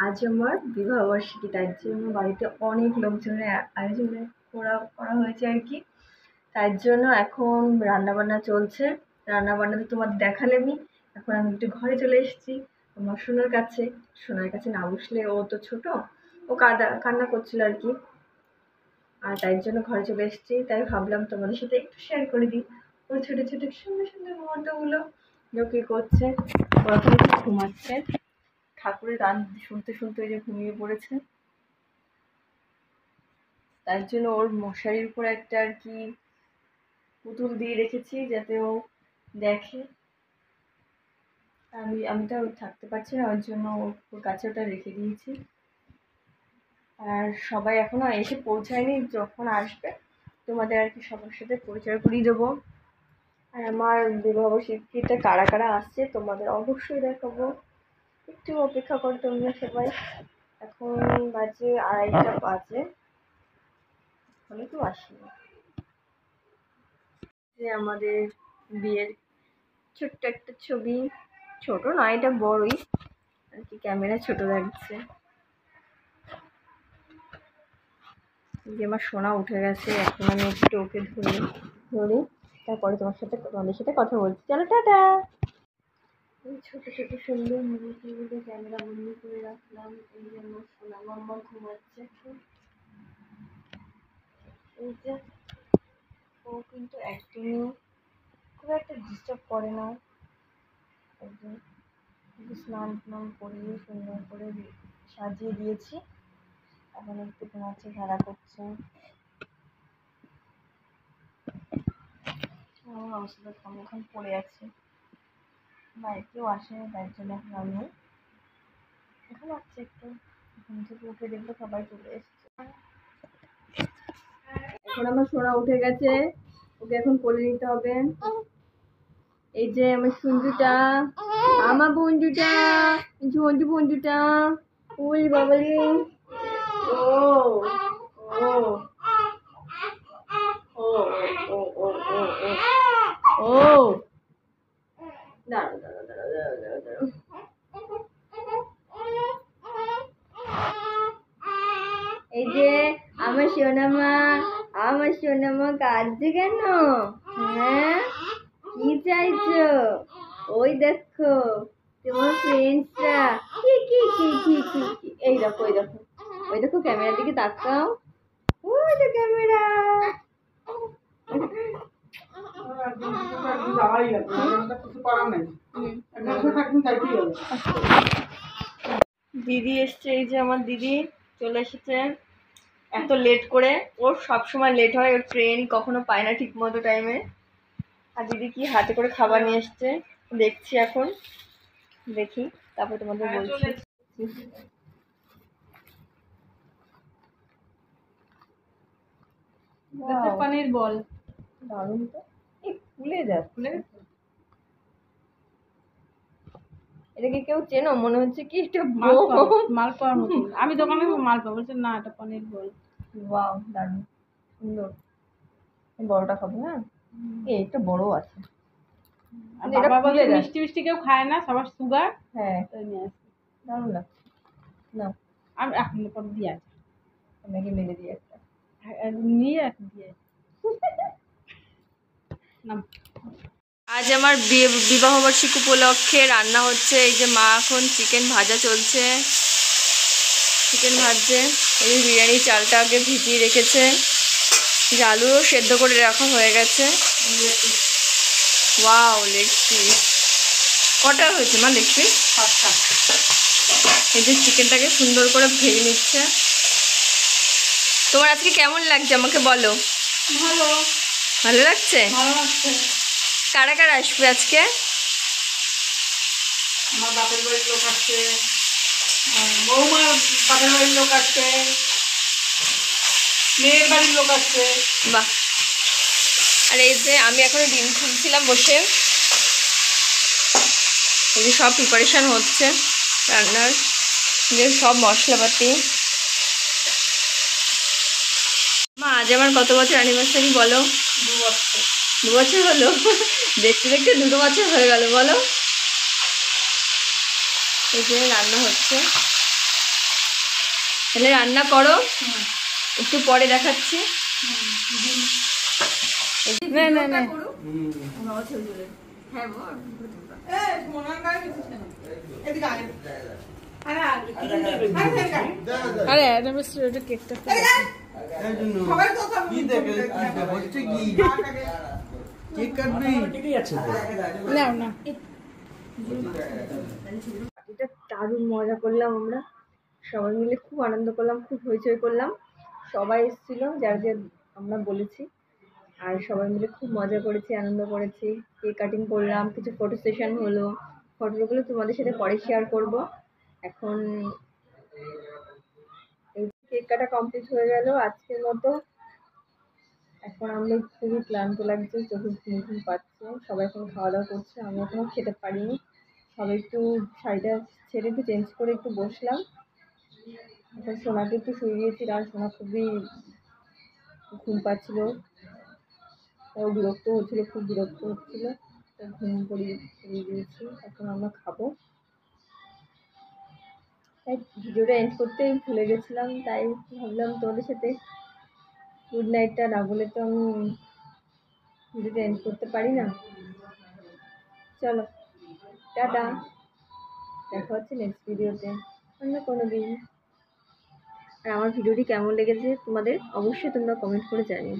আজ আমার বিবাহবার্ষিকী, তার জন্য বাড়িতে অনেক লোকজনের আয়োজন করা হয়েছে আর কি। তার জন্য এখন রান্নাবান্না চলছে। রান্নাবান্না তো তোমাদের দেখালেনই। এখন আমি একটু ঘরে চলে এসেছি আমার সোনার কাছে। সোনার কাছে না বসলে, ও তো ছোট, ও কান্না করছিল আর কি। আর তাই জন্য ঘরে চলে এসেছি। তাই ভাবলাম তোমাদের সাথে একটু শেয়ার করে দিই ওই ছোট ছোট সুন্দর সুন্দর মুহূর্তগুলো। কি করছে, ও এখন একটু ঘুমাচ্ছে। ঠাকুরের গান শুনতে শুনতে ওই যে ঘুমিয়ে পড়েছে। তার জন্য ওর মশারির উপর একটা আর কি পুতুল দিয়ে রেখেছি, যাতে ও দেখে। আমি তো থাকতে পারছি না, ওর জন্য ওর কাছে ওটা রেখে দিয়েছি। আর সবাই এখনো এসে পৌঁছায়নি, যখন আসবে তোমাদের আর কি সবার সাথে পরিচয় করিয়ে দেবো। আর আমার বিবাহবার্ষিকীতে কারা কারা আসছে তোমাদের অবশ্যই দেখাবো। একটু অপেক্ষা করো তোমরা সবাই। এখন বাজে 2:30 বাজে, এখনো কেউ আসেনি। যে আমাদের বিয়ের ছোট্ট একটা ছবি, ছোট নয় এটা বড়ই আর কি, ক্যামেরা ছোট লাগছে। যে আমার সোনা উঠে গেছে, এখন আমি একটু ওকে ধরি, তারপরে তোমাদের সাথে কথা বলছি। চলো টাটা। এই ছোট ছোট সুন্দর মুহূর্তগুলো ক্যামেরা বন্দি করে রাখলাম। এই যে আমার সোনা মাম্মা ঘুমাচ্ছে এখন। এই যে ও কিন্তু একদমই খুব একটা ডিস্টার্ব করে না। একদম স্নান টান করিয়ে সুন্দর করে সাজিয়ে দিয়েছি। এখন একটু ঘুমাচ্ছে, খেলা করছে। আমার অবস্থা খামোখান পড়ে আছে, বাড়িতেও আসেনি, তার জন্য এখন আমি ঘুমাচ্ছি একটু। ঘুম থেকে উঠে দেখবো সবাই চলে এসছে। এখন আমার সোনা উঠে গেছে, ওকে এখন কোলে নিতে হবে। এই যে আমার সঞ্জুটা, আমার বন্ধুটা, বন্ধুটা, ওই বাবারে, ও ও ও ও ও ও ও ও দাঁড়াও দাঁড়াও দাঁড়াও দাঁড়াও দাঁড়াও দাঁড়াও। এই যে আমার সোনামা কাঁদছে কেন? হ্যাঁ, কি চাইছো? ওই দেখো তোমার ফ্রেন্ডসরা, কি কি কি কি কি কি, এই দেখো ওই দেখো, ওই দেখো ক্যামেরার দিকে তাকাও। ওই যে ক্যামেরা। দিদি এসছে, এই যে আমার দিদি চলে এসেছে এত লেট করে। ওর সবসময় লেট হয়, ওর ট্রেন কখনো পায় না ঠিক মতো টাইমে। আর দিদি কি হাতে করে খাবার নিয়ে এসছে দেখছি, এখন দেখি তারপর তোমাদের বলছি। পানির বল দারুণ তো, এই ফুলে যাচ্ছে। এটাকে কেউ চেনো? মনে হচ্ছে কি এটা মালপোয়ার মতো। আমি দোকানে মালপোয়া বলছি না, এটা পনির বল। ওয়াও, দারুণ সুন্দর। বড়টা খাবো। হ্যাঁ, এইটা বড় আছে। বাবা বলছে মিষ্টি মিষ্টি কেউ খায় না, সবার সুগার। হ্যাঁ, নিয়ে আসি, দারুণ লাগছে। না, আমি এখন পর দিয়ে আছে, আমাকে মেরে দিয়ে একটা নিয়ে এখন দিয়ে না। আজ আমার বিবাহবার্ষিকী উপলক্ষে রান্না হচ্ছে। এই যে মা এখন চিকেন ভাজা চলছে, চিকেন ভাজছে। এই বিরিয়ানি চালটা আগে ভিজিয়ে রেখেছে, যে আলুও সেদ্ধ করে রাখা হয়ে গেছে। ওয়াও, লেগ পিস কটা হয়েছে মা? লেগ পিস 5টা। এই যে চিকেনটাকে সুন্দর করে ভেজে নিচ্ছে। তোমার আজকে কেমন লাগছে আমাকে বলো? ভালো। ভালো লাগছে? ভালো লাগছে। কারা কারা আসবে আজকে? আমার বাপের বাড়ির লোক আসছে, বৌমার বাপের বাড়ির লোক আসছে, মেয়ের বাড়ির লোক আসছে। বাহ। আর এই যে আমি এখনো ডিম খুলছিলাম বসে। এই যে সব প্রিপারেশন হচ্ছে রান্নার, যে সব মশলাপাতি। মা আজ আমার কত বছর অ্যানিভার্সারি বলো? 2 বছর। 2 বছর হলো? দেখতে দেখতে 2 বছর হয়ে গেল বলো। এই যে রান্না হচ্ছে, তাহলে রান্না করো, একটু পরে দেখাচ্ছি। এটা দারুণ মজা করলাম আমরা সবাই মিলে, খুব আনন্দ করলাম, খুব হইচই করলাম। সবাই এসেছিল যার যে আমরা বলেছি, আর সবাই মিলে খুব মজা করেছি, আনন্দ করেছি। কেক কাটিং করলাম, কিছু ফটো সেশন হলো। ফটোগুলো তোমাদের সাথে পরে শেয়ার করব। এখন এই কেক কাটা কমপ্লিট হয়ে গেল আজকের মতো। এখন আমরা খুবই ক্লান্ত লাগছে, চোখে ঘুম ঘুম পাচ্ছে। সবাই এখন খাওয়া দাওয়া করছে, আমি এখনো খেতে পারিনি। সবাই একটু শাড়িটা ছেড়ে একটু চেঞ্জ করে একটু বসলাম। এখন সোনাকে একটু শুয়ে দিয়েছি, কারণ সোনা খুবই ঘুম পাচ্ছিল, ও বিরক্ত হচ্ছিলো, খুব বিরক্ত হচ্ছিলো, তো ঘুম পড়িয়ে শুয়ে দিয়েছি। এখন আমরা খাবো। তাই ভিডিওটা এন্ড করতে ভুলে গেছিলাম, তাই ভাবলাম তোমাদের সাথে গুড নাইটটা না বলে তো আমি ভিডিওটা এন্ড করতে পারি না। চলো টাটা, দেখা হচ্ছে নেক্সট ভিডিওতে অন্য কোনো দিন। আর আমার ভিডিওটি কেমন লেগেছে তোমাদের অবশ্যই তোমরা কমেন্ট করে জানিও।